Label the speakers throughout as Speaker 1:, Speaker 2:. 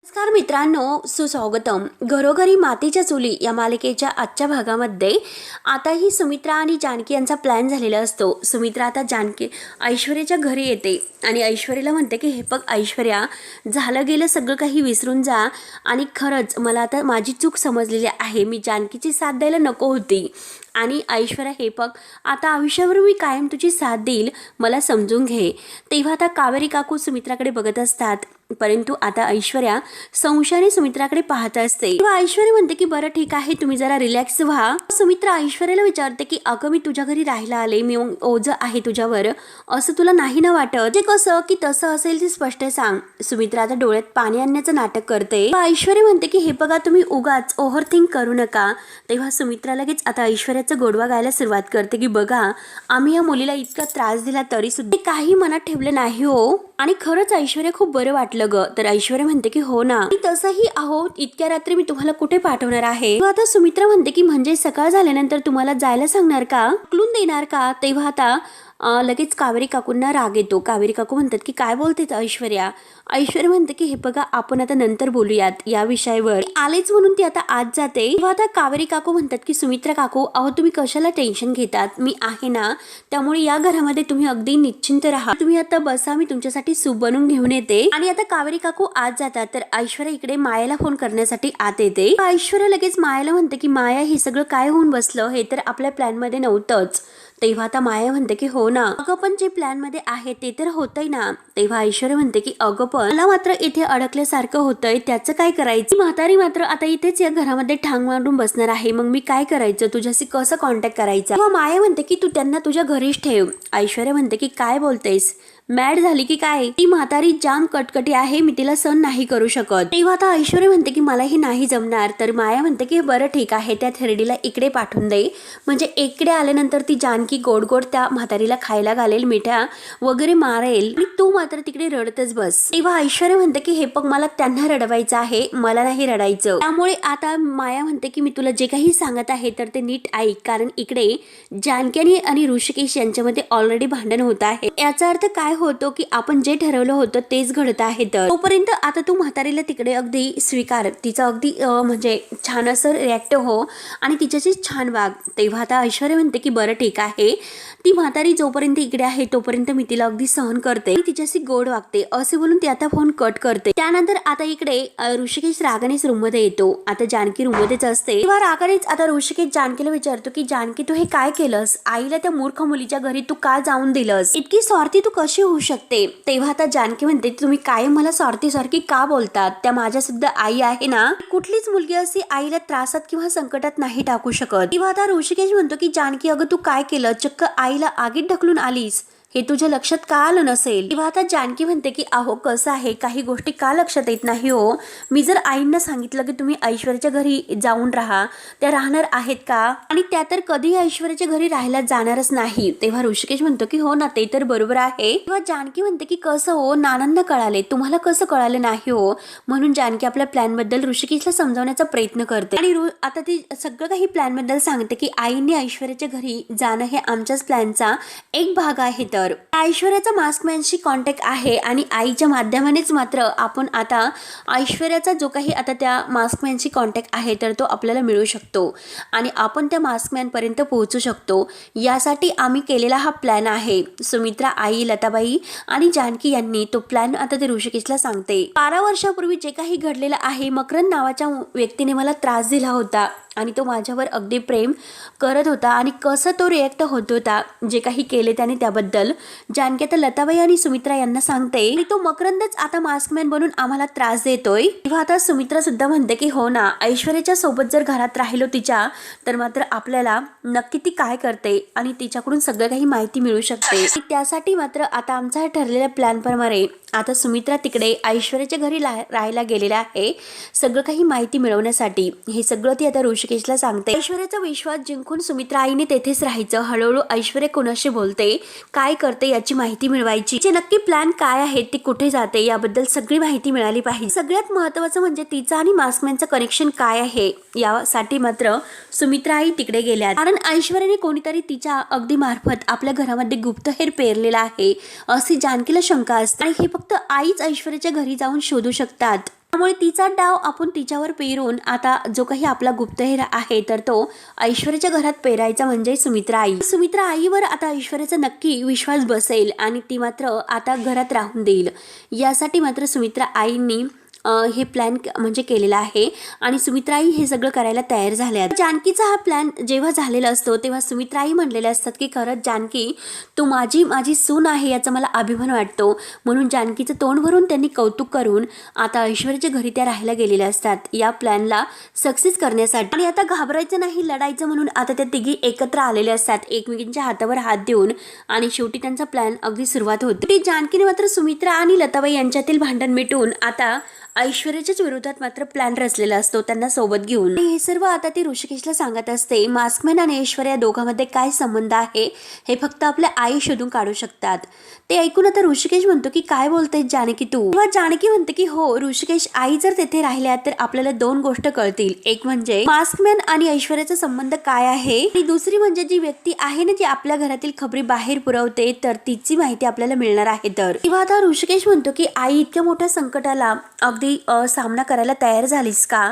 Speaker 1: नमस्कार मित्रांनो, सुस्वागतम. घरोघरी मातीच्या चुली या मालिकेच्या आजच्या भागामध्ये आता ही सुमित्रा आणि जानकी यांचा प्लॅन झालेला असतो. सुमित्रा आता ऐश्वर्याच्या घरी येते आणि ऐश्वर्याला म्हणते की हे बघ ऐश्वर्या, झालं गेलं सगळं काही विसरून जा आणि खरंच मला आता माझी चूक समजलेली आहे. मी जानकीची साथ द्यायला नको होती आणि ऐश्वर्या हे बघ आता आयुष्यावर मी कायम तुझी साथ देईल, मला समजून घे. तेव्हा आता कावेरी काकू सुमित्राकडे बघत असतात, परंतु आता ऐश्वर्या संशयाने सुमित्राकडे पाहत असते. तेव्हा ऐश्वर्या म्हणते की बरं ठीक आहे, तुम्ही जरा रिलॅक्स व्हा. सुमित्रा ऐश्वर्याला विचारते की अगं मी तुझ्या घरी राहायला आले, मी ओझं आहे तुझ्यावर, असं तुला नाही ना वाटत? ते कसं की तसं असेल ते स्पष्ट सांग. सुमित्रा आता डोळ्यात पाणी आणण्याचं नाटक करते. ऐश्वर्या म्हणते की हे बघा तुम्ही उगाच ओव्हर थिंक करू नका. तेव्हा सुमित्रा लगेच आता ऐश्वर्याचं गोडवा गायला सुरुवात करते की बघा आम्ही या मुलीला इतका त्रास दिला तरी सुद्धा काही मनात ठेवलं नाही हो, आणि खरंच ऐश्वर्या खूप बरं वाटलं ग. तर ऐश्वर्या म्हणते की हो ना, तसंही आहो इतक्या रात्री मी तुम्हाला कुठे पाठवणार आहे. आता सुमित्रा म्हणते की म्हणजे सकाळ झाल्यानंतर तुम्हाला जायला सांगणार का, उकलून देणार का? तेव्हा आता लगेच कावेरी काकूंना राग येतो. कावेरी काकू म्हणतात की काय बोलतेच ऐश्वर्या. ऐश्वर्या म्हणते की हे बघा आपण आता नंतर बोलूयात या विषयावर. आलेच म्हणून ती आता आज जाते. तेव्हा आता कावेरी काकू म्हणतात की सुमित्रा काकू अहो तुम्ही कशाला टेन्शन घेतात, मी आहे ना, त्यामुळे या घरामध्ये तुम्ही अगदी निश्चिंत राहा. तुम्ही आता बसा, मी तुमच्यासाठी सूप बनवून घेऊन येते. आणि आता कावेरी काकू आज जातात तर ऐश्वर्या इकडे मायाला फोन करण्यासाठी आत येते. ऐश्वर्या लगेच मायाला म्हणते की माया हे सगळं काय होऊन बसलं, हे तर आपल्या प्लॅन मध्ये नव्हतंच. तेव्हा आता माया म्हणते की हो ना अगं, पण जे प्लॅन मध्ये आहे ते तर होतंय ना. तेव्हा ऐश्वर्या म्हणते की अगं पण मला मात्र इथे अडकल्यासारखं होतंय, त्याचं काय करायचं? म्हातारी मात्र आता इथेच या घरामध्ये ठांग मांडून बसणार आहे, मग मी काय करायचं, तुझ्याशी कसं कॉन्टॅक्ट करायचा? तेव्हा माया म्हणते की तू त्यांना तुझ्या घरीच ठेव. ऐश्वर्या म्हणते की काय बोलतेस, मॅड झाली की काय? ती म्हातारी जाम कटकटी आहे, मी तिला सहन नाही करू शकत. तेव्हा आता ऐश्वर्या म्हणते की मला ही नाही जमणार. तर माया म्हणते की बरं ठीक आहे, त्या थेरडीला इकडे पाठवून दे, म्हणजे इकडे आल्यानंतर ती जानकी गोड गोड त्या म्हातारीला खायला घालेल, मिठ्या वगैरे मारेल आणि तू मात्र तिकडे रडतच बस. तेव्हा ऐश्वर्या म्हणते की हे बघ मला त्यांना रडवायचं आहे, मला नाही रडायचं. त्यामुळे आता माया म्हणते की मी तुला जे काही सांगत आहे तर ते नीट ऐक, कारण इकडे जानकी आणि ऋषिकेश यांच्यामध्ये ऑलरेडी भांडण होत आहे. याचा अर्थ काय होतो की आपण जे ठरवलं होतं तेच घडत आहे. तर तोपर्यंत आता तू म्हातारीला तिकडे अगदी स्वीकार, तिचं अगदी म्हणजे छान असं रिॲक्ट हो आणि तिच्याशी छान वाग. तेव्हा आता ऐश्वर्या म्हणते की बरं ठीक आहे, ती म्हातारी जोपर्यंत इकडे आहे तोपर्यंत मी तिला अगदी सहन करते, तिच्याशी गोड वागते, असे बोलून ती आता फोन कट करते. त्यानंतर आता इकडे ऋषिकेश रागानेच रूम मध्ये येतो. आता जानकी रूम मध्येच असते. तेव्हा रागानेच आता ऋषिकेश जानकीला विचारतो की जानकी तू हे काय केलंस, आईला त्या मूर्ख मुलीच्या घरी तू का जाऊन दिलंस, इतकी स्वार्थी तू कशी होऊ शकते? तेव्हा आता जानकी म्हणते तुम्ही कायम मला स्वार्थी सारखी का बोलतात, त्या माझ्या सुद्धा आई आहे ना, कुठलीच मुलगी अशी आईला त्रासात किंवा संकटात नाही टाकू शकत. तेव्हा आता ऋषिकेश म्हणतो की जानकी अगं तू काय केलं, चक्क आईला आगीत ढकलून आलीस, हे तुझ्या लक्षात का आलं नसेल? तेव्हा आता जानकी म्हणते की अहो कसं आहे, काही गोष्टी का लक्षात येत नाही हो, मी जर आईंना सांगितलं की तुम्ही ऐश्वर्याच्या घरी जाऊन राहा, त्या राहणार आहेत का? आणि त्या तर कधी ऐश्वर्याच्या घरी राहायला जाणारच नाही. तेव्हा ऋषिकेश म्हणतो की हो ना, ते तर बरोबर आहे. तेव्हा जानकी म्हणते की कसं हो, नानांना कळाले, तुम्हाला कसं कळालं नाही हो? म्हणून जानकी आपल्या प्लॅन बद्दल ऋषिकेशला समजावण्याचा प्रयत्न करते आणि आता ती सगळं काही प्लॅन बद्दल सांगते की आईंनी ऐश्वर्याच्या घरी जाणं हे आमच्याच प्लॅनचा एक भाग आहे. तर ऐश्वर्याचा मास्कमॅनशी कॉन्टॅक्ट आहे आणि आईच्या माध्यमानेच मात्र आपण आता ऐश्वर्याचा जो काही आता त्या मास्कमॅनशी कॉन्टॅक्ट आहे तर तो आपल्याला मिळू शकतो आणि आपण त्या मास्कमॅन पर्यंत पोहोचू शकतो. यासाठी आम्ही केलेला हा प्लॅन आहे. सुमित्रा, आई, लताबाई आणि जानकी यांनी तो प्लॅन आता ते ऋषिकेशला सांगते. 12 वर्षापूर्वी जे काही घडलेलं आहे, मकरंद नावाच्या व्यक्तीने मला त्रास दिला होता आणि तो माझ्यावर अगदी प्रेम करत होता आणि कसं तो रिॲक्ट होत होता, जे काही केले त्याने, त्याबद्दल जानकी आता लताबाई आणि सुमित्रा यांना सांगते. आणि तो मकरंदच आता मास्कमॅन बनून आम्हाला त्रास देतोय. तेव्हा आता सुमित्रा सुद्धा म्हणते की हो ना, ऐश्वर्याच्या सोबत जर घरात राहिलो तिच्या तर मात्र आपल्याला नक्की ती काय करते आणि तिच्याकडून सगळं काही माहिती मिळू शकते. त्यासाठी मात्र आता आमचा ठरलेल्या प्लॅन प्रमाणे आता सुमित्रा तिकडे ऐश्वर्याच्या घरी राहायला गेलेला आहे, सगळं काही माहिती मिळवण्यासाठी. हे सगळं ती आता ऋषिकेशला सांगते. ऐश्वर्याचा विश्वास जिंकून सुमित्रा आईने तेथेच राहायचं. हळूहळू ऐश्वर्या कोणाशी बोलते, काय करते याची माहिती मिळवायची, जे नक्की प्लॅन काय आहे, ती कुठे जाते याबद्दल सगळी माहिती मिळाली पाहिजे. सगळ्यात महत्त्वाचं म्हणजे तिचं आणि मास्कमॅनचं कनेक्शन काय आहे यासाठी मात्र सुमित्रा आई तिकडे गेल्या, कारण ऐश्वर्याने कोणीतरी तिच्या अगदी मार्फत आपल्या घरामध्ये गुप्तहेर पेरलेला आहे अशी जानकीला शंका असते आणि हे फक्त आईच ऐश्वर्याच्या घरी जाऊन शोधू शकतात. त्यामुळे तिचा डाव आपण तिच्यावर पेरून आता जो काही आपला गुप्तहेर आहे तर तो ऐश्वर्याच्या घरात पेरायचा, म्हणजे सुमित्रा आई. सुमित्रा आईवर आता ऐश्वर्याचा नक्की विश्वास बसेल आणि ती मात्र आता घरात राहून देईल. यासाठी मात्र सुमित्रा आईंनी हे प्लॅन म्हणजे केलेला आहे आणि सुमित्राई हे सगळं करायला तयार झाल्या. जानकीचा हा प्लॅन जेव्हा झालेला असतो तेव्हा सुमित्राई म्हणलेल्या असतात की खरंच जानकी, तू माझी सून आहे याचा मला अभिमान वाटतो. म्हणून जानकीचं तोंड भरून त्यांनी कौतुक करून आता ऐश्वर्याच्या घरी त्या राहायला गेलेल्या असतात या प्लॅनला सक्सेस करण्यासाठी. आणि आता घाबरायचं नाही, लढायचं म्हणून आता त्या तिघी एकत्र आलेल्या असतात, एकमेकींच्या हातावर हात देऊन. आणि शेवटी त्यांचा प्लॅन अगदी सुरुवात होते. जानकीने मात्र सुमित्रा आणि लताबाई यांच्यातील भांडण मिटवून आता ऐश्वर्याच्याच विरोधात मात्र प्लॅन रचलेला असतो त्यांना सोबत घेऊन. हे सर्व आता ती ऋषिकेशला सांगत असते. मास्कमॅन आणि ऐश्वर्या दोघांमध्ये काय संबंध आहे हे फक्त आपल्या आई शोधून काढू शकतात. ते ऐकून आता ऋषिकेश म्हणतो की काय बोलते जानकी तू. तेव्हा जानकी म्हणते की हो ऋषिकेश, आई जर तेथे राहिल्या तर आपल्याला दोन गोष्ट कळतील. एक म्हणजे मास्कमॅन आणि ऐश्वर्याचा संबंध काय आहे आणि दुसरी म्हणजे जी व्यक्ती आहे ना जी आपल्या घरातील खबरी बाहेर पुरवते तर तिची माहिती आपल्याला मिळणार आहे. तर तेव्हा आता ऋषिकेश म्हणतो की आई इतक्या मोठ्या संकटाला अगदी सामना करायला तयार झालीस का.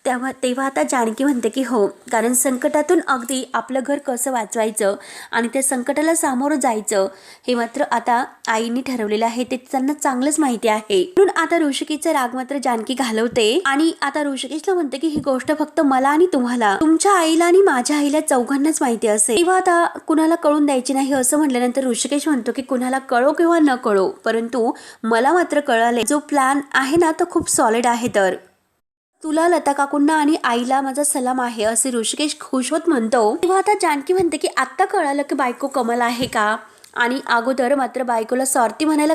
Speaker 1: तेव्हा आता जानकी म्हणते की हो, कारण संकटातून अगदी आपलं घर कसं वाचवायचं आणि त्या संकटाला सामोरं जायचं हे मात्र आता आईने ठरवलेलं आहे, ते त्यांना चांगलंच माहिती आहे. म्हणून आता ऋषिकेशचा राग मात्र जानकी घालवते आणि आता ऋषिकेशला म्हणते की ही गोष्ट फक्त मला आणि तुम्हाला, तुमच्या आईला आणि माझ्या आईला चौघांनाच माहिती असेल. तेव्हा आता कुणाला कळून द्यायची नाही असं म्हटल्यानंतर ऋषिकेश म्हणतो की कुणाला कळो किंवा न कळो, परंतु मला मात्र कळाले जो प्लॅन आहे ना तो खूप सॉलिड आहे. तर तुला, लता काकूंना आणि आईला माझा सलाम आहे असे ऋषिकेश खुश होत म्हणतो. तेव्हा आता जानकी म्हणते की आत्ता कळालं की बायको कमल आहे का. आणि अगोदर मात्र बायकोला सॉरी म्हणायला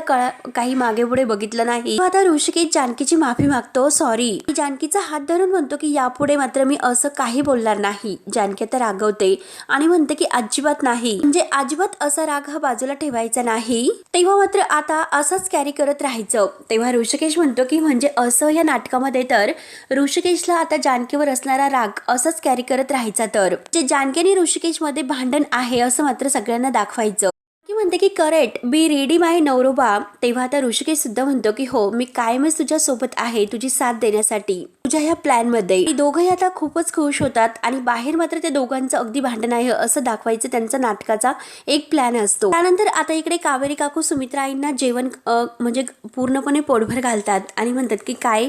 Speaker 1: काही मागे पुढे बघितलं नाही. आता ऋषिकेश जानकीची माफी मागतो. सॉरी. जानकीचा हात धरून म्हणतो की यापुढे मात्र मी असं काही बोलणार नाही. जानकी आता रागवते आणि म्हणते की अजिबात नाही, म्हणजे अजिबात असा राग हा बाजूला ठेवायचा नाही. तेव्हा मात्र आता असंच कॅरी करत राहायचं. तेव्हा ऋषिकेश म्हणतो की म्हणजे असं या नाटकामध्ये तर ऋषिकेशला आता जानकीवर असणारा राग असंच कॅरी करत राहायचा. तर जे जानकी आणि ऋषिकेश मध्ये भांडण आहे असं मात्र सगळ्यांना दाखवायचं. म्हणते की करेक्ट, बी रेडी माय नवरोबा. तेव्हा आता ऋषिकेश सुद्धा म्हणतो की हो, मी कायमच तुझ्या सोबत आहे तुझी साथ देण्यासाठी तुझ्या ह्या प्लॅन मध्ये. दोघंही आता खूपच खुश होतात आणि बाहेर मात्र त्या दोघांचं अगदी भांडण आहे असं दाखवायचं त्यांचा नाटकाचा एक प्लॅन असतो. त्यानंतर आता इकडे कावेरी काकू सुमित्रा आईंना जेवण म्हणजे पूर्णपणे पोटभर घालतात आणि म्हणतात की काय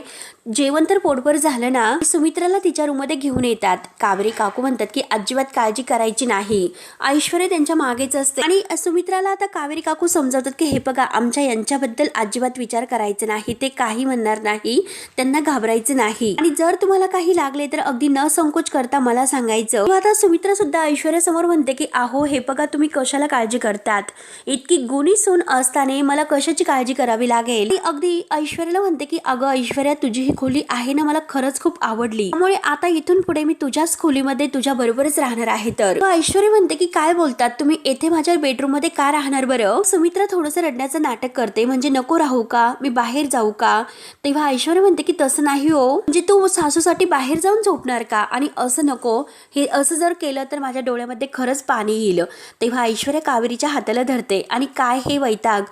Speaker 1: जेवण तर पोटभर झालं ना. सुमित्राला तिच्या रूम मध्ये घेऊन येतात. कावेरी काकू म्हणतात की अजिबात काळजी करायची नाही, ऐश्वर्या त्यांच्या मागेच असते. आणि सुमित्राला आता कावेरी काकू समजावतात की हे बघा, आमच्या यांच्याबद्दल अजिबात विचार करायचा नाही, ते काही म्हणणार नाही, त्यांना घाबरायचं नाही आणि जर तुम्हाला काही लागले तर अगदी न संकोच करता मला सांगायचं. आता सुमित्रा सुद्धा ऐश्वर्या समोर म्हणते की अहो हे बघा, तुम्ही कशाला काळजी करतात, इतकी गुणी सून असताना मला कशाची काळजी करावी लागेल. अगदी ऐश्वर्याला म्हणते की अगं ऐश्वर्या, तुझी ही खोली आहे ना मला खरंच खूप आवडली, त्यामुळे आता इथून पुढे मी तुझ्याच खोलीमध्ये तुझ्या बरोबरच राहणार आहे. तर ऐश्वर्या म्हणते की काय बोलतात तुम्ही, येथे माझ्या बेडरूम मध्ये का राहणार बरं. सुमित्रा थोडंसं रडण्याचं नाटक करते, म्हणजे नको राहू का, मी बाहेर जाऊ का. तेव्हा ऐश्वर्या म्हणते की तसं नाही हो, म्हणजे तू सासूसाठी बाहेर जाऊन झोपणार का, आणि असं नको, हे असं जर केलं तर माझ्या डोळ्यामध्ये खरंच पाणी येईल. तेव्हा ऐश्वर्या कावेरीच्या हाताला धरते आणि काय हे वैताग,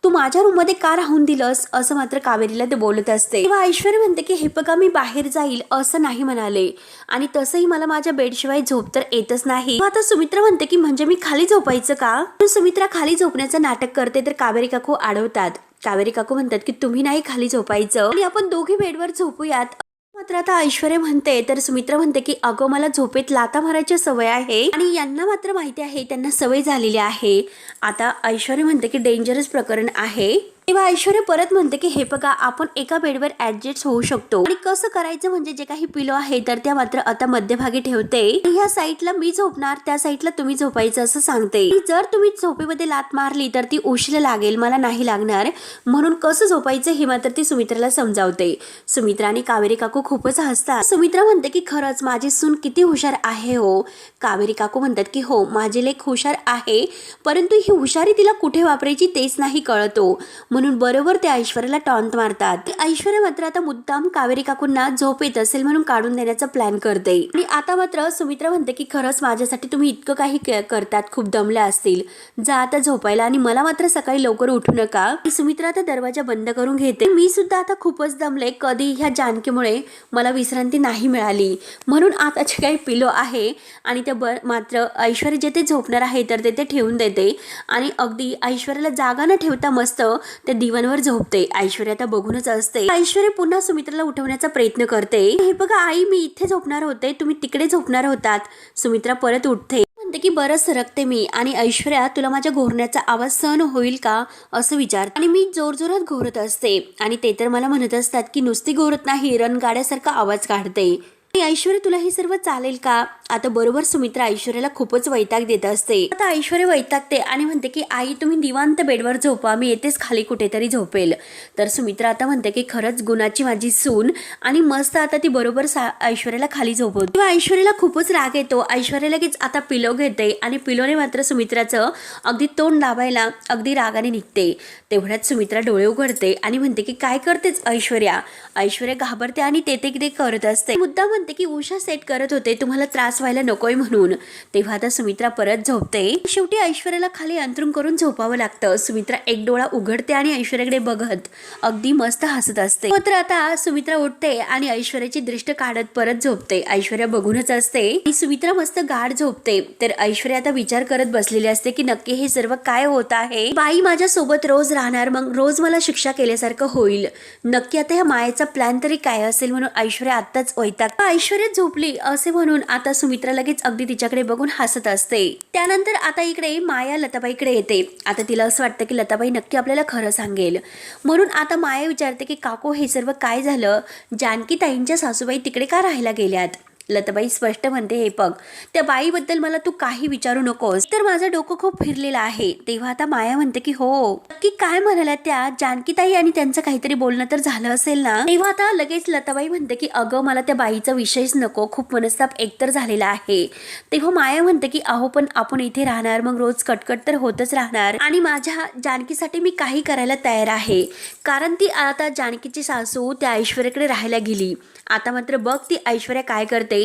Speaker 1: तू माझ्या रूम मध्ये का राहून दिलंस असं मात्र कावेरीला ते बोलत असते. तेव्हा ऐश्वर्या म्हणते की हे बघा, मी बाहेर जाईल असं नाही म्हणाले, आणि तसंही मला माझ्या बेडशिवाय झोप तर येतच नाही. आता सुमित्रा म्हणते की म्हणजे मी खाली झोपायचं का. सुमित्रा खाली झोपण्याचं नाटक करते तर कावेरी काकू अडवतात. कावेरी काकू म्हणतात की तुम्ही नाही खाली झोपायचं आणि आपण दोघी बेडवर झोपूयात. मात्र आता ऐश्वर्या म्हणते तर सुमित्रा म्हणते की अगं मला झोपेत लाता मारायची सवय आहे आणि यांना मात्र माहिती आहे, त्यांना सवय झालेली आहे. आता ऐश्वर्या म्हणते की डेंजरस प्रकरण आहे. तेव्हा ऐश्वर्या परत म्हणते की हे बघा, आपण एका बेडवर ऍडजस्ट होऊ शकतो आणि कसं करायचं, म्हणजे जे काही पिलो आहे तर त्या मात्र आता मध्यभागी ठेवते. ह्या साईडला मी झोपणार, त्या साईडला तुम्ही झोपायचं असं सांगते. जर तुम्ही झोपेमध्ये लात मारली तर ती उशीला लागेल, मला नाही लागणार, म्हणून कसं झोपायचं हे मात्र ती सुमित्राला समजावते. सुमित्रा आणि कावेरी काकू खूपच हसतात. सुमित्रा म्हणते की खरंच माझी सून किती हुशार आहे हो. कावेरी काकू म्हणतात की हो, माझी लेक हुशार आहे, परंतु ही हुशारी तिला कुठे वापरायची तेच नाही कळतो. म्हणून बरोबर ते ऐश्वर्याला टॉन्ट मारतात. ऐश्वर्या मात्र आता मुद्दाम कावेरी काकूंना झोप येत असेल म्हणून काढून देण्याचा प्लॅन करते. आणि आता मात्र सुमित्रा म्हणते की खरंच माझ्यासाठी तुम्ही इतकं काही करतात, खूप दमल्या असतील, जा आता झोपायला आणि मला मात्र सकाळी लवकर उठू नका. सुमित्रा आता दरवाजा बंद करून घेते. मी सुद्धा आता खूपच दमले, कधी ह्या जानकीमुळे मला विश्रांती नाही मिळाली, म्हणून आता जे काही पिलो आहे आणि ते मात्र ऐश्वर्या जिथे झोपणार आहे तर ते ठेवून देते आणि अगदी ऐश्वर्याला जागा न ठेवता मस्त त्या दिवाणवर झोपते. ऐश्वर्या आता बघूनच असते. ऐश्वर्या पुन्हा सुमित्राला उठवण्याचा प्रयत्न करते. हे बघा आई, मी इथे झोपणार होते, तुम्ही तिकडे झोपणार होतात. सुमित्रा परत उठते, म्हणते की बरं सरकते मी. आणि ऐश्वर्या, तुला माझ्या घोरण्याचा आवाज सहन होईल का असं विचारते. आणि मी जोरजोरात घोरत असते आणि ते तर मला म्हणत असतात की नुसती घोरत नाही, रणगाड्यासारखा आवाज काढते. ऐश्वर्या, तुला हे सर्व चालेल का? आता बरोबर सुमित्रा ऐश्वर्याला खूपच वैताग देत असते. आता ऐश्वर्या वैतागते आणि म्हणते की आई, तुम्ही निवांत बेडवर झोपा, मी येतेच खाली कुठेतरी झोपेल. तर सुमित्रा आता म्हणते की खरंच गुणाची माझी सून, आणि मस्त आता ती बरोबर ऐश्वर्याला खाली झोपवते. तेव्हा ऐश्वर्याला खूपच राग येतो. ऐश्वर्या लगेच आता पिलो घेते आणि पिलोने मात्र सुमित्राचं अगदी तोंड दाबायला अगदी रागाने निघते. तेवढ्यात सुमित्रा डोळे उघडते आणि म्हणते की काय करतेच ऐश्वर्या? ऐश्वर्या घाबरते आणि ते करत असते. मुद्दा म्हणते की उषा सेट करत होते, तुम्हाला त्रास व्हायला नकोय म्हणून. तेव्हा आता सुमित्रा परत झोपते. शेवटी ऐश्वर्याला खाली अंथरूण करून झोपावं लागतं. सुमित्रा एक डोळा उघडते आणि ऐश्वर्याकडे बघत अगदी मस्त हसत असते. मात्र आता सुमित्रा उठते आणि ऐश्वर्याची दृष्ट काढत परत झोपते. ऐश्वर्या बघूनच असते आणि सुमित्रा मस्त गाढ झोपते. तर ऐश्वर्या आता विचार करत बसलेली असते की नक्की हे सर्व काय होत आहे. बाई माझ्या सोबत रोज राहणार, मग रोज मला शिक्षा केल्यासारखं होईल. नक्की आता ह्या मायेचा प्लॅन तरी काय असेल म्हणून ऐश्वर्या आत्ताच वैताग. ऐश्वर्या झोपली असे म्हणून आता सुमित्रा लगेच अगदी तिच्याकडे बघून हसत असते. त्यानंतर आता इकडे माया लताबाईकडे येते. आता तिला असं वाटतं की लताबाई नक्की आपल्याला खरं सांगेल, म्हणून आता माया विचारते की काकू, हे सर्व काय झालं? जानकी ताईंच्या सासूबाई तिकडे का राहायला गेल्यात? लताबाई स्पष्ट म्हणते, हे बघ, त्या बाईबद्दल मला तू काही विचारू नकोस, तर माझं डोकं खूप फिरलेलं आहे. तेव्हा आता माया म्हणते की हो, नक्की काय म्हणाल्या त्या? जानकीताई आणि त्यांचं काहीतरी बोलणं तर झालं असेल ना? तेव्हा आता लगेच लताबाई म्हणते की अगं, मला त्या बाईचा विषयच नको, खूप मनस्ताप एकतर झालेला आहे. तेव्हा माया म्हणते की अहो, पण आपण इथे राहणार, मग रोज कटकट तर होतच राहणार, आणि माझ्या जानकीसाठी मी काही करायला तयार आहे, कारण ती आता जानकीची सासू त्या ऐश्वर्याकडे राहायला गेली. आता मात्र बघ ती ऐश्वर्या काय करते,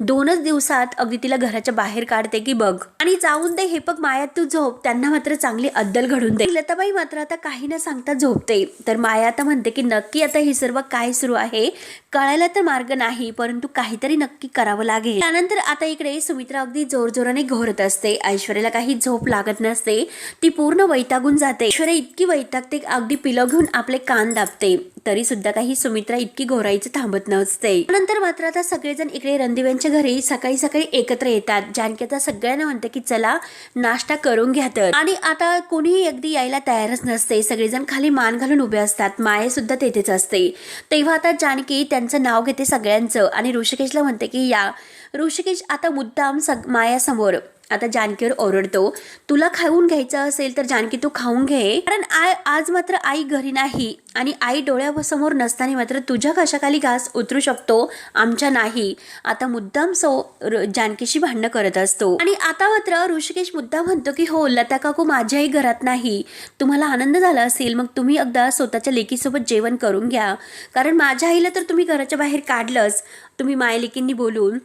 Speaker 1: 2च दिवसात अगदी तिला घराच्या बाहेर काढते की बघ, आणि जाऊन दे, हे बघ माया तू झोप, त्यांना मात्र चांगली अद्दल घडून दे. लताबाई मात्र आता काही न सांगता झोपते. तर माया आता म्हणते की नक्की आता हे सर्व काय सुरू आहे कळायला तर मार्ग नाही, परंतु काहीतरी नक्की करावं लागेल. त्यानंतर आता इकडे सुमित्रा अगदी जोरजोराने घोरत असते. ऐश्वर्याला काही झोप लागत नसते, ती पूर्ण वैतागून जाते. ऐश्वर्या इतकी वैतागते अगदी पिलो घेऊन आपले कान दाबते, तरी सुद्धा काही सुमित्रा इतकी घोरायचं थांबत नसते. नंतर मात्र आता सगळेजण इकडे रणदिव्यांच्या घरी सकाळी सकाळी एकत्र येतात. जानकी आता सगळ्यांना म्हणते की चला नाश्ता करून घ्या तर, आणि आता कोणीही अगदी यायला तयारच नसते. सगळेजण खाली मान घालून उभे असतात. माया सुद्धा तेथेच असते. तेव्हा आता जानकी त्यांचं नाव घेते सगळ्यांचं आणि ऋषिकेशला म्हणते की या. ऋषिकेश आता मुद्दाम मायासमोर आता जानकीवर ओरडतो, तुला खाऊन घ्यायचं असेल तर जानकी तू खाऊन घे, कारण आज मात्र आई घरी नाही, आणि आई डोळ्यासमोर नसताना मात्र तुझ्या कशाखाली घास उतरू शकतो, आमच्या नाही. आता मुद्दाम जानकीशी भांडणं करत असतो. आणि आता मात्र ऋषिकेश मुद्दाम म्हणतो की हो लता काकू माझ्याही घरात नाही, तुम्हाला आनंद झाला असेल मग तुम्ही एकदा स्वतःच्या लेकीसोबत जेवण करून घ्या, कारण माझ्या आईला तर तुम्ही घराच्या बाहेर काढलंच, तुम्ही मायलेकींनी बोलून.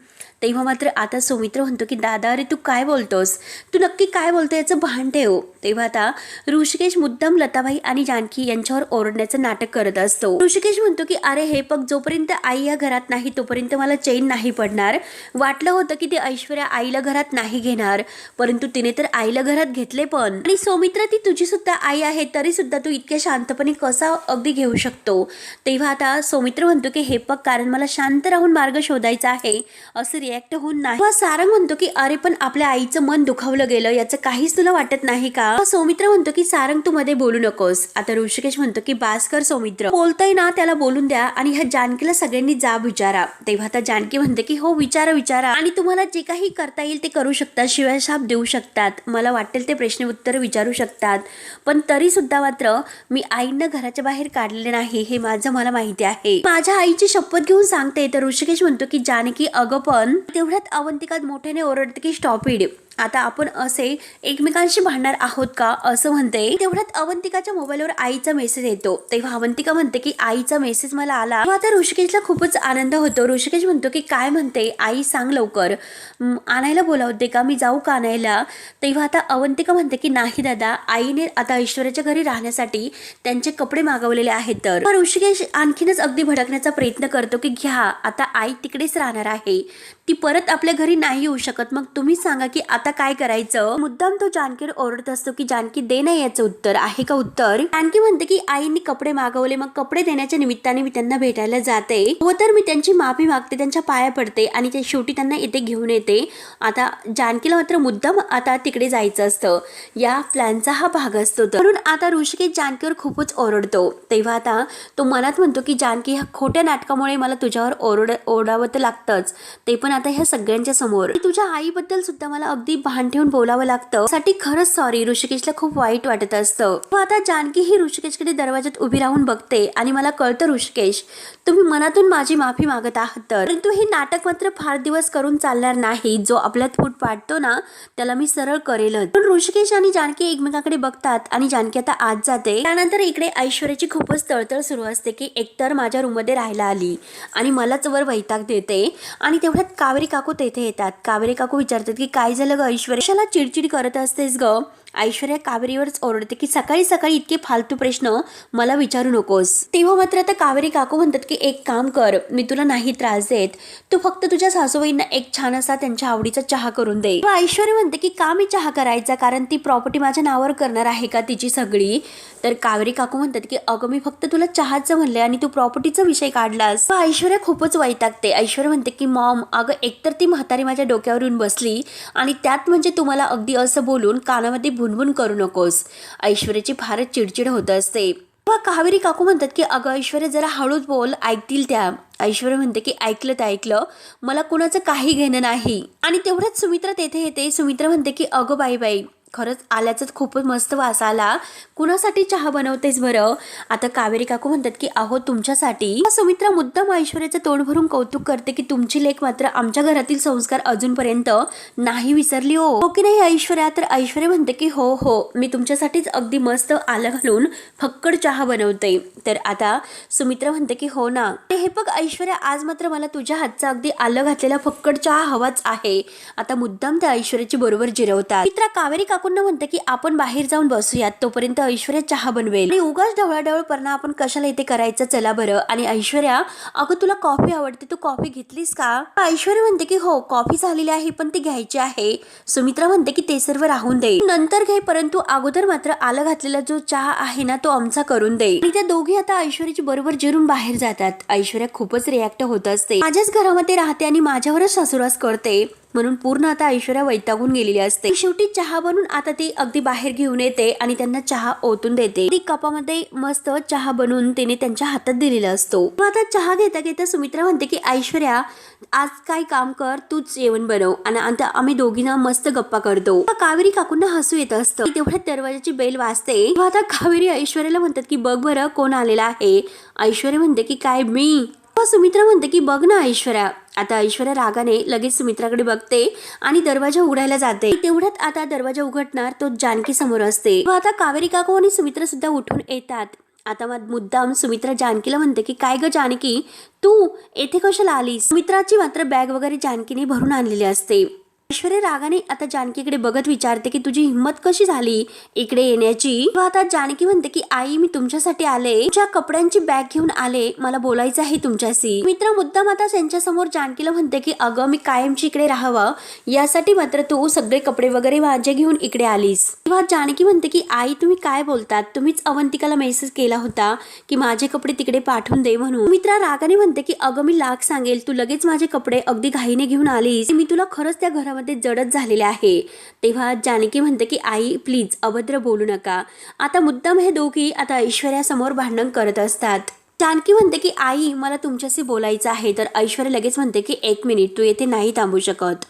Speaker 1: तेव्हा मात्र आता सुमित्रा म्हणतो की दादा, अरे तू काय बोलतोस, तू नक्की काय बोलतो याचं भान ठेव. तेव्हा आता ऋषिकेश मुद्दाम लताबाई आणि जानकी यांच्यावर ओरडण्याचं नाटक करत असतो. ऋषिकेश म्हणतो की अरे हे बघ, जोपर्यंत आई या घरात नाही तोपर्यंत मला चैन नाही पडणार. वाटलं होतं की ती ऐश्वर्या आईला घरात नाही घेणार, परंतु तिने तर आईला घरात घेतले पण, आणि सौमित्रा ती तुझी सुद्धा आई आहे, तरी सुद्धा तू इतक्या शांतपणे कसा अगदी घेऊ शकतो. तेव्हा आता सौमित्र म्हणतो की हे बघ, कारण मला शांत राहून मार्ग शोधायचा आहे असं रिॲक्ट होऊन नाही. सारंग म्हणतो की अरे पण आपल्या आईचं मन दुखावलं गेलं याचं काहीच तुला वाटत नाही का? सौमित्र म्हणतो की सारंग तू मध्ये बोलू नकोस. आता ऋषिकेश म्हणतो की बास्कर सौमित्र, बोलतोय ना त्याला बोलून द्या, आणि ह्या जानकीला सगळ्यांनी जाब विचारा. तेव्हा आता जानकी म्हणते की हो विचारा, आणि तुम्हाला जे काही करता येईल ते करू शकतात, शिवाय शाप देऊ शकतात, मला वाटेल ते प्रश्न उत्तर विचारू शकतात, पण तरी सुद्धा मात्र मी आईंना घराच्या बाहेर काढलेले नाही हे माझं मला माहिती आहे. माझ्या आईची शपथ घेऊन सांगते. तर ऋषिकेश म्हणतो की जानकी अगं पण. तेवढ्यात अवंतिका मोठ्याने ओरडते की स्टॉप इट. आता आपण असे एकमेकांशी भांडणार आहोत का असं म्हणते. तेवढ्यात अवंतिकाच्या मोबाईलवर आईचा मेसेज येतो. तेव्हा अवंतिका म्हणते की आईचा मेसेज मला आला. तेव्हा आता ऋषिकेशला खूपच आनंद होतो. ऋषिकेश म्हणतो की काय म्हणते आई, सांग लवकर, आणायला बोलावते का, मी जाऊ का आणायला. तेव्हा आता अवंतिका म्हणते की नाही दादा, आईने आता ऐश्वर्याच्या घरी राहण्यासाठी त्यांचे कपडे मागवलेले आहेत. तर ऋषिकेश आणखीनच अगदी भडकण्याचा प्रयत्न करतो की घ्या, आता आई तिकडेच राहणार आहे, ती परत आपल्या घरी नाही येऊ शकत, मग तुम्ही सांगा की आता काय करायचं. मुद्दाम तो जानकीवर ओरडत असतो की जानकी दे ना याचं उत्तर, आहे का उत्तर. जानकी म्हणते की आईने कपडे मागवले, मग कपडे देण्याच्या निमित्ताने मी त्यांना भेटायला जाते, हो तर मी त्यांची माफी मागते, त्यांच्या पाया पडते आणि ते शेवटी त्यांना इथे घेऊन येते. आता जानकीला मात्र मुद्दाम आता तिकडे जायचं असतं, या प्लॅनचा हा भाग असतो. म्हणून आता ऋषिकेश जानकीवर खूपच ओरडतो. तेव्हा आता तो मनात म्हणतो की जानकी, ह्या खोट्या नाटकामुळे मला तुझ्यावर ओरडावं तर लागतंच, ते पण आता ह्या सगळ्यांच्या समोर. तुझ्या आईबद्दल सुद्धा मला अगदी भान ठेवून बोलावं लागतं, साठी खरंच सॉरी. ऋषिकेशला खूप वाईट वाटत असतं. आता जानकी ही ऋषिकेशकडे दरवाजात उभी राहून बघते आणि मला कळतं ऋषिकेश, तुम्ही मनातून माझी माफी मागत आहात, तर परंतु हे नाटक मात्र फार दिवस करून चालणार नाही. जो आपल्यात फूट पाडतो ना त्याला मी सरळ करेलच. पण ऋषिकेश आणि जानकी एकमेकांकडे बघतात आणि जानकी आता आत जाते. त्यानंतर इकडे ऐश्वर्याची खूपच तळतळ सुरू असते की एकतर माझ्या रूम मध्ये राहायला आली आणि मलाच वर वैताग देते. आणि तेवढ्यात कावेरी काकू तेथे येतात. कावेरी काकू विचारतात की काय झालं ग ऐश्वर्याला चिडचिड करत असतेस ग. ऐश्वर्या कावेरीवरच ओरडते की सकाळी सकाळी इतके फालतू प्रश्न मला विचारू नकोस. तेव्हा मात्र आता कावेरी काकू म्हणतात की एक काम कर, मी तुला नाही त्रास देत, तू फक्त तुझ्या सासूबाईंना एक छान असा त्यांच्या आवडीचा चहा करून दे. ऐश्वर्या म्हणते की का मी चहा करायचा, कारण ती प्रॉपर्टी माझ्या नावावर करणार आहे का तिची सगळी. तर कावेरी काकू म्हणतात की अगं मी फक्त तुला चहाचं म्हणले आणि तू प्रॉपर्टीचा विषय काढलास. ऐश्वर्या खूपच वैतागते. ऐश्वर्या म्हणते की मॉम, अगं एकतर ती म्हातारी माझ्या डोक्यावर येऊन बसली आणि त्यात म्हणजे तुम्हाला अगदी असं बोलून कानामध्ये भुनभुन करू नकोस. ऐश्वर्याची फारच चिडचिड होत असते. कावेरी काकू म्हणतात की अगं ऐश्वर्या जरा हळूच बोल, ऐकतील त्या. ऐश्वर्या म्हणते की ऐकलं ते ऐकलं, मला कुणाचं काही घेणं नाही. आणि तेवढ्याच सुमित्रा तेथे येते. सुमित्रा म्हणते की अगं बाई खरंच आल्याच खूपच मस्त वास आला, कुणासाठी चहा बनवतेस बरं. आता कावेरी काकू म्हणतात की अहो तुमच्यासाठी. सुमित्रा मुद्दाम ऐश्वर्याचं तोंड भरून कौतुक करते की तुमची लेक मात्र आमच्या घरातील संस्कार अजूनपर्यंत नाही विसरली हो की नाही ऐश्वर्या. तर ऐश्वर्या म्हणते की हो हो, मी तुमच्यासाठीच अगदी मस्त आलं घालून फक्कड चहा बनवते. तर आता सुमित्रा म्हणते की हो ना, हे बघ ऐश्वर्या, आज मात्र मला तुझ्या हातचा अगदी आलं घातलेला फक्कड चहा हवाच आहे. आता मुद्दाम त्या ऐश्वर्याची बरोबर जिरवतात. सुमित्रा कावेरी काकूंना म्हणते की आपण बाहेर जाऊन बसूयात, तोपर्यंत ऐश्वर्या चहा बनवेल आणि उगाच ढवळाढवळपणा आपण कशाला इथे करायचं, चला बरं. आणि ऐश्वर्या, अगं तुला कॉफी आवडते, तू कॉफी घेतलीस का. ऐश्वर्या म्हणते की हो कॉफी झालेली आहे पण ती घ्यायची आहे. सुमित्रा म्हणते की ते सर्व राहून दे, नंतर घे, परंतु अगोदर मात्र आलं घातलेला जो चहा आहे ना तो आमचा करून दे. आणि त्या दोघी आता ऐश्वर्याची बरोबर जिरून बाहेर जातात. ऐश्वर्या खूपच रिॲक्ट होत असते. माझ्याच घरामध्ये राहते आणि माझ्यावरच सासुरास करते, म्हणून पूर्ण आता ऐश्वर्या वैतागून गेलेली असते. शेवटी चहा बनवून आता ती अगदी बाहेर घेऊन येते आणि त्यांना चहा ओतून देते. ती कपामध्ये मस्त चहा बनवून तिने त्यांच्या हातात दिलेला असतो. आता चहा घेता घेता सुमित्रा म्हणते की ऐश्वर्या, आज काय काम कर, तूच जेवण बनव आणि आता आम्ही दोघींना मस्त गप्पा करतो. कावेरी काकूंना हसू येत असतं. तेवढ्यात दरवाजाची बेल वाजते. आता कावेरी ऐश्वर्याला म्हणतात की बघ बरं कोण आलेला आहे. ऐश्वर्या म्हणते की काय मी. सुमित्रा म्हणते की बघ ना ऐश्वर्या. आता ऐश्वर्या रागाने लगेच सुमित्राकडे बघते आणि दरवाजा उघडायला जाते. तेवढ्यात आता दरवाजा उघडणार तो जानकी समोर असते. आता कावेरी काकू आणि सुमित्रा सुद्धा उठून येतात. आता मुद्दाम सुमित्रा जानकीला म्हणते की काय ग जानकी, तू येथे कशाला आलीस. सुमित्राची मात्र बॅग वगैरे जानकीने भरून आणलेली असते. ऐश्वर्या रागाने आता जानकीकडे बघत विचारते की तुझी हिंमत कशी झाली इकडे येण्याची. आता जानकी म्हणते की आई, मी तुमच्यासाठी आले, तुझ्या कपड्यांची बॅग घेऊन आले, मला बोलायचं आहे तुमच्याशी. मित्र मुद्दाम आता त्यांच्या समोर जानकीला म्हणते की अगं मी कायमची इकडे राहावं यासाठी मात्र तू सगळे कपडे वगैरे माझे घेऊन इकडे आलीस. तेव्हा जानकी म्हणते की आई तुम्ही काय बोलतात, तुम्हीच अवंतिकाला मेसेज केला होता की माझे कपडे तिकडे पाठवून दे म्हणून. मित्रा रागाने म्हणते की अगं मी लाख सांगेल, तू लगेच माझे कपडे अगदी घाईने घेऊन आलीस, मी तुला खरंच त्या घरामध्ये जडच झालेले आहे. तेव्हा जानकी म्हणते की आई प्लीज अभद्र बोलू नका. आता मुद्दाम हे दोघी आता ऐश्वर्या समोर भांडण करत असतात. जानकी म्हणते की आई मला तुमच्याशी बोलायचं आहे. तर ऐश्वर्या लगेच म्हणते की 1 मिनिट, तू येथे नाही थांबू शकत.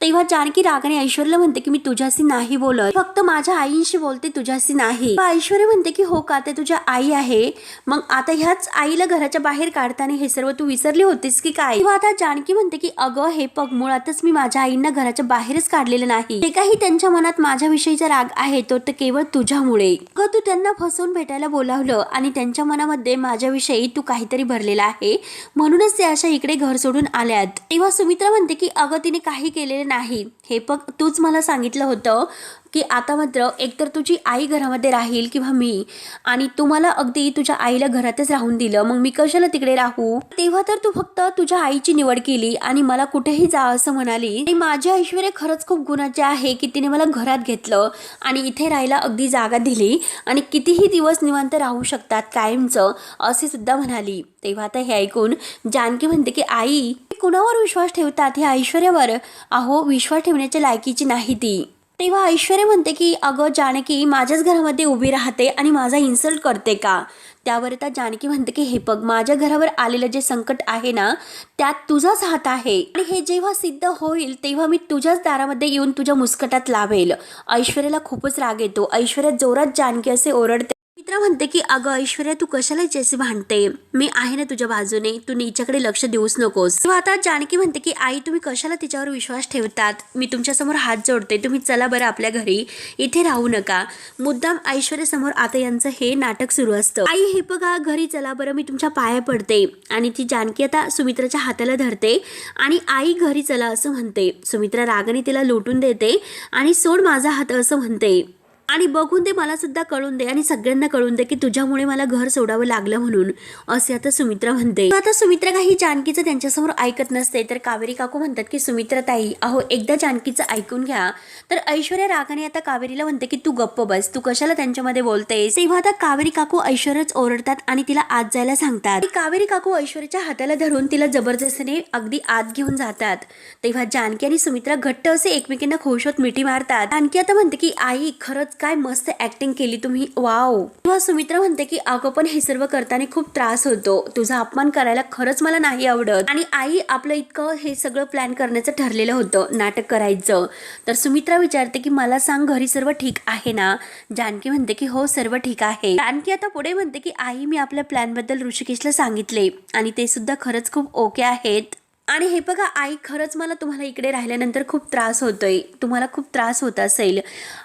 Speaker 1: तेव्हा जानकी रागाने ऐश्वर्याला म्हणते की मी तुझ्याशी नाही बोलत, फक्त माझ्या आईशी बोलते, तुझ्याशी नाही. ऐश्वर्या म्हणते की हो का, ते तुझ्या आई आहे, मग आता ह्याच आईला घराच्या बाहेर काढताना हे सर्व तू विसरली होतीस की काय. तेव्हा आता जानकी म्हणते की अगं हे बघ, मुळातच मी माझ्या आईंना घराच्या बाहेरच काढलेलं नाही. जे काही त्यांच्या मनात माझ्याविषयीचा राग आहे तो तर केवळ तुझ्यामुळे. अगं तू त्यांना फसवून भेटायला बोलावलं आणि त्यांच्या मनामध्ये माझ्याविषयी तू काहीतरी भरलेला आहे, म्हणूनच ते अशा इकडे घर सोडून आल्यात. तेव्हा सुमित्रा म्हणते की अगं तिने काही केलेलं नाही, हे बघ तूच मला सांगितलं होतं की आता मात्र एकतर तुझी आई घरामध्ये राहील किंवा मी, आणि तू मला अगदी तुझ्या आईला घरातच राहून दिलं, मग मी कशाला तिकडे राहू. तेव्हा तर तू फक्त तुझ्या आईची निवड केली आणि मला कुठेही जा असं म्हणाली. आणि माझी ऐश्वर्या खरंच खूप गुणाची आहे की तिने मला घरात घेतलं आणि इथे राहायला अगदी जागा दिली आणि कितीही दिवस निवांत राहू शकतात कायमचं असे सुद्धा म्हणाली. तेव्हा आता हे ऐकून जानकी म्हणते की आई कुणावर विश्वास ठेवतात, ह्या ऐश्वर्यावर. अहो विश्वास ठेवण्याच्या लायकीची नाही ती. तेव्हा ऐश्वर्या म्हणते की अगं जानकी माझ्याच घरामध्ये उभी राहते आणि माझा इन्सल्ट करते का. त्यावर आता जानकी म्हणते की हे बघ, माझ्या घरावर आलेलं जे संकट आहे ना त्यात तुझाच हात आहे आणि हे जेव्हा सिद्ध होईल तेव्हा मी तुझ्याच दारामध्ये येऊन तुझ्या मुस्कटात लावेल. ऐश्वर्याला खूपच राग येतो. ऐश्वर्या जोरात जानकी असे ओरडते. मित्रा म्हणते की अगं ऐश्वर्या तू कशाला हिच्याशी भांडते, मी आहे ना तुझ्या बाजूने, तू हिच्याकडे लक्ष देऊच नकोस. तेव्हा आता जानकी म्हणते की आई तुम्ही कशाला तिच्यावर विश्वास ठेवतात, मी तुमच्यासमोर हात जोडते, तुम्ही चला बरं आपल्या घरी, इथे राहू नका. मुद्दाम ऐश्वर्या समोर आता यांचं हे नाटक सुरू असतं. आई हे बघा घरी चला बरं, मी तुमच्या पाया पडते. आणि ती जानकी आता सुमित्राच्या हाताला धरते आणि आई घरी चला असं म्हणते. सुमित्रा रागाने तिला लोटून देते आणि सोड माझा हात असं म्हणते. आणि बघून दे, मला सुद्धा कळून दे आणि सगळ्यांना कळून दे की तुझ्यामुळे मला घर सोडावं लागलं म्हणून, असे आता सुमित्रा म्हणते. आता सुमित्रा काही जानकीचं त्यांच्यासमोर ऐकत नसते. तर कावेरी काकू म्हणतात की सुमित्रा ताई अहो एकदा जानकीचं ऐकून घ्या. तर ऐश्वर्या रागाने आता कावेरीला म्हणते की तू गप्प बस, तू कशाला त्यांच्यामध्ये बोलतेस. तेव्हा आता कावेरी काकू ऐश्वर्याच ओरडतात आणि तिला आत जायला सांगतात. कावेरी काकू ऐश्वर्याच्या हाताला धरून तिला जबरदस्तीने अगदी आत घेऊन जातात. तेव्हा जानकी आणि सुमित्रा घट्ट असे एकमेकींना खोशवत मिठी मारतात. जानकी आता म्हणते की आई खरंच काय मस्त ऍक्टिंग केली तुम्ही, वाव. तेव्हा सुमित्रा म्हणते की अगं पण हे सर्व करताना खूप त्रास होतो, तुझा अपमान करायला खरंच मला नाही आवडत. आणि आई आपलं इतकं हे सगळं प्लॅन करण्याचं ठरलेलं होतं, नाटक करायचं. तर सुमित्रा विचारते की मला सांग घरी सर्व ठीक आहे ना. जानकी म्हणते की हो सर्व ठीक आहे. जानकी आता पुढे म्हणते की आई मी आपल्या प्लॅन बद्दल ऋषिकेशला सांगितले आणि ते सुद्धा खरंच खूप ओके आहेत. आणि हे बघा आई खरंच मला तुम्हाला इकडे राहिल्यानंतर खूप त्रास होतोय, तुम्हाला खूप त्रास होत असेल.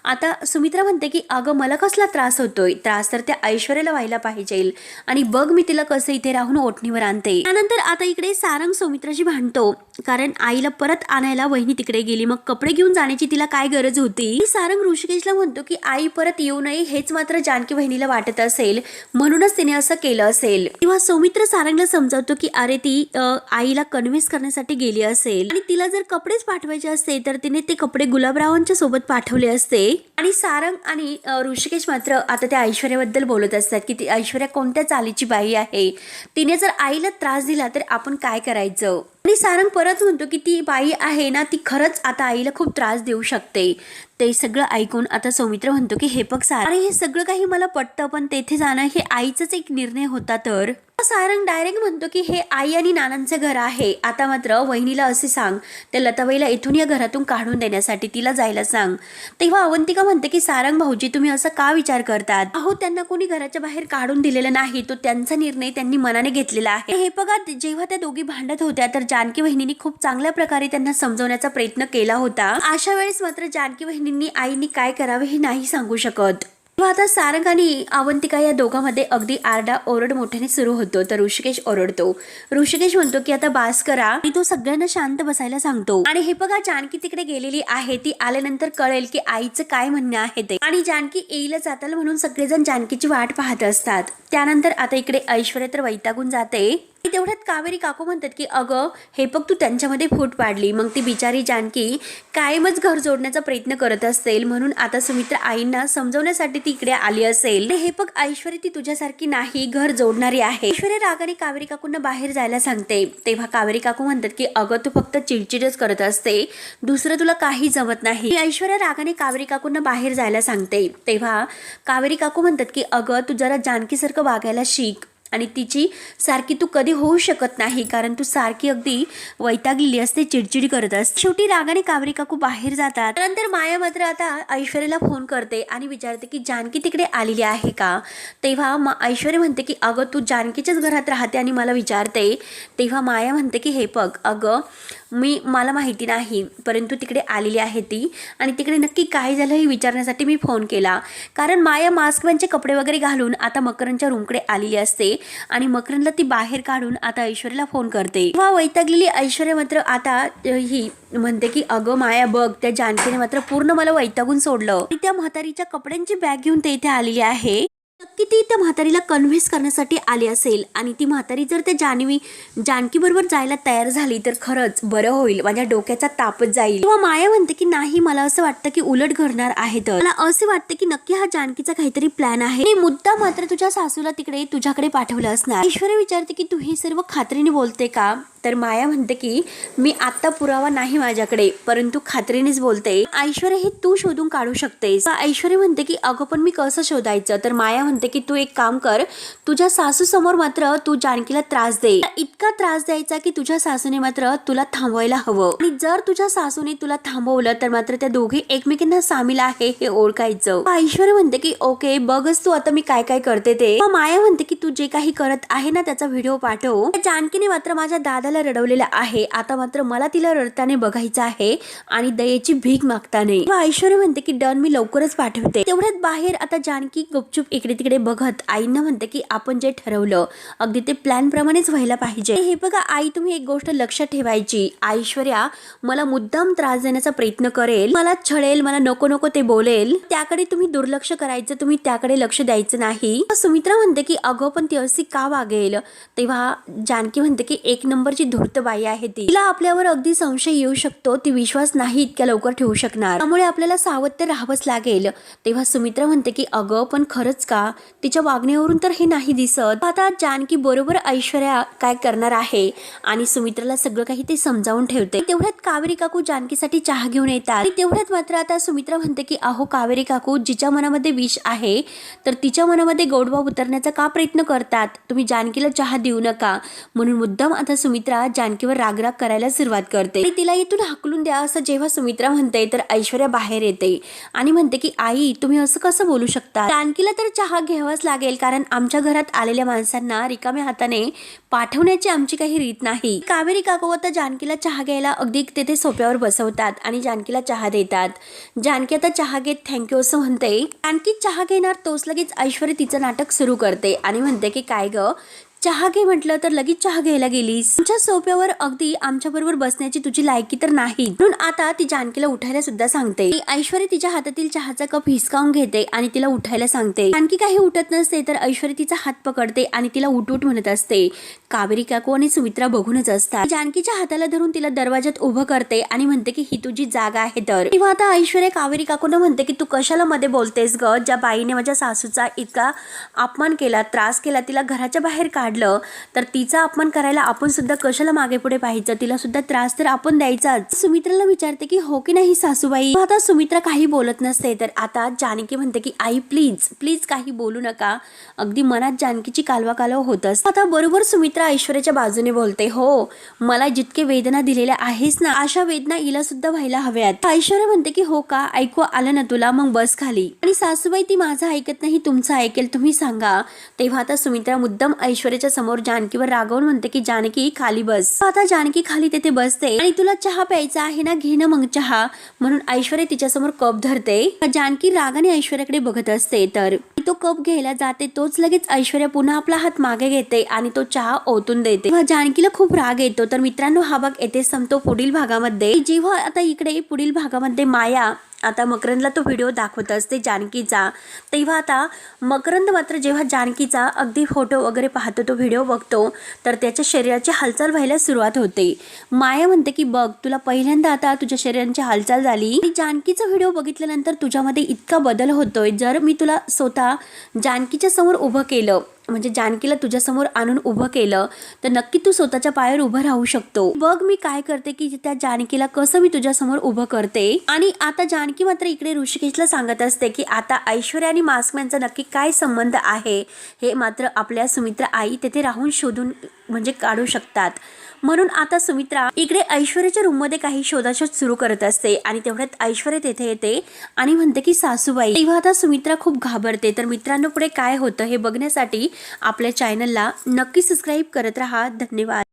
Speaker 1: आता सुमित्रा म्हणते की अगं मला कसला त्रास होतोय, त्रास तर त्या ऐश्वर्याला व्हायला पाहिजे आणि बघ मी तिला कसं इथे राहून ओठणीवर आणते. त्यानंतर आता इकडे सारंग सुमित्राशी भांडतो कारण आईला परत आणायला वहिनी तिकडे गेली, मग कपडे घेऊन जाण्याची तिला काय गरज होती. सारंग ऋषिकेशला म्हणतो की आई परत येऊ नये हेच मात्र जानकी वहिनीला वाटत असेल, म्हणूनच तिने असं केलं असेल. तेव्हा सुमित्रा सारंगला समजावतो की अरे ती आईला कन्व्हिन्स करण्यासाठी गेली असेल आणि तिला जर कपडेच पाठवायचे असते तर तिने ते कपडे गुलाबरावांच्या सोबत पाठवले असते. आणि सारंग आणि ऋषिकेश मात्र आता त्या ऐश्वर्याबद्दल बोलत असतात की ती ऐश्वर्या कोणत्या चालीची बाई आहे, तिने जर आईला त्रास दिला तर आपण काय करायचं. आणि सारंग परत म्हणतो की ती बाई आहे ना ती खरंच आता आईला खूप त्रास देऊ शकते. ते सगळं ऐकून आता सौमित्र म्हणतो की हे बघ सारंग, अरे हे सगळं काही मला पटतं पण तेथे जाणं हे आईचाच एक निर्णय होता. तर सारंग डायरेक्ट म्हणतो की हे आई आणि नानांचं घर आहे, आता मात्र वहिनीला असे सांग त्या लताबाईला इथून या घरातून काढून देण्यासाठी तिला जायला सांग. तेव्हा अवंतिका म्हणते की सारंग भाऊजी तुम्ही असं का विचार करतात, अहो त्यांना कोणी घराच्या बाहेर काढून दिलेलं नाही, तो त्यांचा निर्णय त्यांनी मनाने घेतलेला आहे. हे बघा जेव्हा त्या दोघी भांडत होत्या तर जानकी वहिनींनी खूप चांगल्या प्रकारे त्यांना समजवण्याचा प्रयत्न केला होता. अशा वेळेस मात्र जानकी वहिनींनी आईनी काय करावे हे नाही सांगू शकत. आता सारंग आणि अवंतिका या दोघांमध्ये अगदी आरडा ओरड मोठ्याने सुरू होतो. तर ऋषिकेश ओरडतो. ऋषिकेश म्हणतो की आता बास करा आणि तो सगळ्यांना शांत बसायला सांगतो. आणि हे बघा जानकी तिकडे गेलेली आहे, ती आल्यानंतर कळेल की आईचं काय म्हणणं आहे ते, आणि जानकी येईलच आता म्हणून सगळेजण जानकीची वाट पाहत असतात. त्यानंतर आता इकडे ऐश्वर्या तर वैतागून जाते. तेवढ्यात कावेरी काकू म्हणतात की अगं हे बघ तू त्यांच्यामध्ये फूट पाडली, मग ती बिचारी जानकी कायमच घर जोडण्याचा प्रयत्न करत असेल म्हणून आता सुमित्रा आईंना समजवण्यासाठी ती इकडे आली असेल. हे बघ ऐश्वर्या ती तुझ्यासारखी नाही, घर जोडणारी आहे. ऐश्वर्या रागाने कावेरी काकूंना बाहेर जायला सांगते. तेव्हा कावेरी काकू म्हणतात की अगं तू फक्त चिडचिडच करत असते, दुसरं तुला काही जमत नाही. ऐश्वर्या रागाने कावेरी काकूंना बाहेर जायला सांगते. तेव्हा कावेरी काकू म्हणतात की अगं तू जरा जानकीसारखं वागायला शिक, आणि तिची सारखी तू कधी होऊ शकत नाही, कारण तू सारखी अगदी वैतागलेली असते, चिडचिड करत असते. शेवटी रागाने कावेरी काकू बाहेर जातात. नंतर माया मात्र आता ऐश्वर्याला फोन करते आणि विचारते की जानकी तिकडे आलेली आहे का. तेव्हा ऐश्वर्या म्हणते की अगं तू जानकीच्याच घरात राहते आणि मला विचारते. तेव्हा माया म्हणते की हे बघ अगं मला माहिती नाही, परंतु तिकडे आलेली आहे ती आणि तिकडे नक्की काय झालं हे विचारण्यासाठी मी फोन केला. कारण माया मास्कचे कपडे वगैरे घालून आता मकरनच्या रूमकडे आलेली असते आणि मकरनला ती बाहेर काढून आता ऐश्वर्याला फोन करते. तेव्हा वैतागलेली ऐश्वर्या मात्र आता ही म्हणते की अगं माया बघ, त्या जानकीने मात्र पूर्ण मला वैतागून सोडलं. त्या म्हातारीच्या कपड्यांची बॅग घेऊन ते इथे आलेली आहे. नक्की ती त्या म्हातारीला कन्व्हिन्स करण्यासाठी आली असेल आणि ती म्हातारी जर त्या जानकी बरोबर जायला तयार झाली तर खरंच बरं होईल, माझ्या डोक्याचा तापच जाईल. तेव्हा माया म्हणते की नाही, मला असं वाटतं की उलट घडणार आहे. तर मला असे वाटते की नक्की हा जानकीचा काहीतरी प्लॅन आहे आणि मुद्दा मात्र तुझ्या सासूला तिकडे तुझ्याकडे पाठवलं असणार. ऐश्वर्या विचारते की तू हे सर्व खात्रीने बोलते का. तर माया म्हणते की मी आता पुरावा नाही माझ्याकडे, परंतु खात्रीनेच बोलते. ऐश्वर्या हे तू शोधून काढू शकतेस. ऐश्वर्या म्हणते की अगं पण मी कसं शोधायचं. तर माया म्हणते की तू एक काम कर, तुझ्या सासू समोर मात्र तू जानकीला त्रास दे, इतका त्रास द्यायचा की तुझ्या सासूने मात्र तुला थांबवायला हवं आणि जर तुझ्या सासूने तुला थांबवलं तर मात्र त्या दोघी एकमेकींना सामील आहे हे ओळखायचं. ऐश्वर्या म्हणते की ओके बघच तू आता मी काय काय करते ते. माया म्हणते की तू जे काही करत आहे ना त्याचा व्हिडिओ पाठव. जानकीने मात्र माझ्या दादाला रडवलेला आहे, आता मात्र मला तिला रडताना बघायचं आहे आणि दयेची भीक मागताना. ऐश्वर्या म्हणते की डन, मी लवकरच पाठवते. तेवढ्यात बाहेर आता जानकी गुपचूप इकडे तिकडे बघत आईंना म्हणते की आपण जे ठरवलं अगदी ते प्लॅन प्रमाणेच व्हायला पाहिजे. हे बघा आई, तुम्ही एक गोष्ट लक्षात ठेवायची, ऐश्वर्या मला मुद्दाम त्रास देण्याचा प्रयत्न करेल, मला छळेल, मला नको नको ते बोलेल, त्याकडे तुम्ही दुर्लक्ष करायचं, तुम्ही त्याकडे लक्ष द्यायचं नाही. सुमित्रा म्हणते की अगं पण ती अशी का वागेल. तेव्हा जानकी म्हणते की एक नंबरची धूर्त बाई आहे ती, तिला आपल्यावर अगदी संशय येऊ शकतो, ती विश्वास नाही इतक्या लवकर ठेवू शकणार, त्यामुळे आपल्याला सावध राहावंच लागेल. तेव्हा सुमित्रा म्हणते की अगं पण खरंच का, तिच्या वागण्यावरून तर हे नाही दिसत. आता जानकी बरोबर ऐश्वर्या काय करणार आहे आणि सुमित्राला सगळं काही ते समजावून ठेवते. तेवढ्यात कावेरी काकू जानकीसाठी चहा घेऊन येतात. तेवढ्यात मात्र आता सुमित्रा म्हणते की अहो कावेरी काकू, जिच्या मनामध्ये विष आहे तर तिच्या मनामध्ये गोडवा उतरण्याचा का प्रयत्न करतात, तुम्ही जानकीला चहा देऊ नका. म्हणून मुद्दाम आता सुमित्रा जानकीवर रागराग करायला सुरुवात करते. तिला इथून हाकलून द्या असं जेव्हा सुमित्रा म्हणते तर ऐश्वर्या बाहेर येते आणि म्हणते की आई तुम्ही असं कसं बोलू शकता, जानकीला तर चहा घ्यावाच लागेल, कारण आमच्या घरात आलेल्या माणसांना रिकाम्या हाताने पाठवण्याची आमची काही रीत नाही. कावेरी काकू आता जानकीला चहा घ्यायला अगदी तेथे सोप्यावर बसवतात आणि जानकीला चहा देतात. जानकी आता चहा घेत थँक्यू असं म्हणते. जानकी चहा घेणार तोच लगेच ऐश्वर्या तिचं नाटक सुरू करते आणि म्हणते की काय ग, चहा घे म्हटलं तर लगेच चहा घ्यायला गेलीस, तुमच्या सोप्यावर अगदी आमच्या बरोबर बसण्याची तुझी लायकी तर नाही. म्हणून आता ती जानकीला उठायला सुद्धा सांगते. ऐश्वर्या तिच्या हातातील चहाचा कप हिसकावून घेते आणि तिला उठायला सांगते. जानकी काही उठत नसते तर ऐश्वर्या तिचा हात पकडते आणि तिला उठ उठ म्हणत असते. कावेरी काकू आणि सुमित्रा बघूनच असतात. जानकीच्या हाताला धरून तिला दरवाजात उभं करते आणि म्हणते की ही तुझी जागा आहे. तर तेव्हा आता ऐश्वर्या कावेरी काकूंना म्हणते की तू कशाला मध्ये बोलतेस ग, ज्या बाईने माझ्या सासूचा इतका अपमान केला, त्रास केला, तिला घराच्या बाहेर काढलं, तर तिचा अपमान करायला आपण सुद्धा कशाला मागे पुढे पाहायचं, तिला सुद्धा त्रास तर आपण द्यायचाच. सुमित्राला विचारते की हो की नाही सासूबाई. आता सुमित्रा काही बोलत नसते तर आता जानकी म्हणते की आई प्लीज प्लीज काही बोलू नका. अगदी मनात जानकीची कालवा कालव होत असते. आता बरोबर सुमित्रा ऐश्वर्याच्या बाजूने बोलते. हो, मला जितके वेदना दिलेल्या आहेस ना, अशा वेदना हिला सुद्धा व्हायला हव्यात. ऐश्वर्या म्हणते की हो का, ऐकू आलं ना तुला, मग बस खाली. आणि सासूबाई ती माझं ऐकत नाही, तुमचं ऐकेल, तुम्ही सांगा. तेव्हा आता सुमित्रा मुद्दाम ऐश्वर्याच्या समोर जानकीवर रागवून म्हणते की जानकी खाली बस. आता जानकी खाली तेथे बसते आणि तुला चहा प्यायचा आहे ना, घे ना मग चहा. म्हणून ऐश्वर्या तिच्या समोर कप धरते. जानकी रागाने ऐश्वर्याकडे बघत असते तर तो कप घ्यायला जाते तोच लगेच ऐश्वर्या पुन्हा आपला हात मागे घेते आणि तो चहा ओतून देते. जानकीला खूप राग येतो. तर मित्रांनो, हा भाग येथे संपतो. पुढील भागामध्ये जेव्हा आता इकडे पुढील भागामध्ये माया आता मकरंदला तो व्हिडिओ दाखवत असते जानकीचा, तेव्हा आता मकरंद मात्र जेव्हा जानकीचा अगदी फोटो वगैरे पाहतो, तो व्हिडिओ बघतो, तर त्याच्या शरीराची हालचाल व्हायला सुरुवात होते. माया म्हणते की बघ, तुला पहिल्यांदा आता तुझ्या शरीराची हालचाल झाली. जानकीचा व्हिडिओ बघितल्यानंतर तुझ्यामध्ये इतका बदल होतोय. जर मी तुला स्वतः जानकीच्या समोर उभं केलं म्हणजे जानकीला तुझ्यासमोर आणून उभं केलं तर नक्की तू स्वतःच्या पायावर उभं राहू शकतो. बघ मी काय करते की त्या जानकीला कसं मी तुझ्यासमोर उभं करते. आणि आता जानकी मात्र इकडे ऋषिकेशला सांगत असते की आता ऐश्वर्या आणि मास्कमॅनचा नक्की काय संबंध आहे हे मात्र आपल्या सुमित्रा आई तेथे राहून शोधून म्हणजे काढू शकतात. म्हणून आता सुमित्रा इकडे ऐश्वर्याच्या रूममध्ये काही शोधाशोध सुरू करत असते आणि तेवढ्यात ऐश्वर्या तेथे येते आणि म्हणते की सासूबाई. तेव्हा आता सुमित्रा खूप घाबरते. तर मित्रांनो पुढे काय होतं हे बघण्यासाठी आपल्या चॅनलला नक्की सबस्क्राईब करत राहा. धन्यवाद.